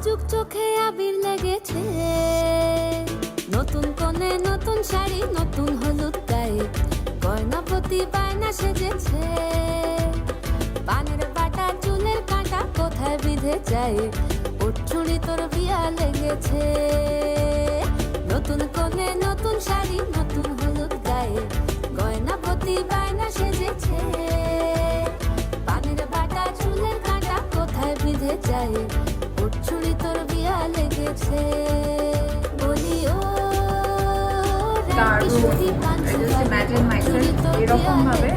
নাজুক চোখে আবির লেগেছে, নতুন কোণে নতুন শাড়ি নতুন হলুদ গায়ে, গয়নাপতি বায়না সেজেছে। পানের বাটা চুলের কাঁটা কোথায় বিঁধে যায়, ওর চুড়ি তোর বিয়া লেগেছে। নতুন কোণে নতুন শাড়ি নতুন হলুদ গায়ে, গয়নাপতি বায়না সেজেছে। পানের বাটা চুলের কাঁটা কোথায় বিঁধে যায়, ওর চুড়ি তোর বিয়া লেগেছে। বলি ও দারুণ। I just imagine myself এরকম ভাবে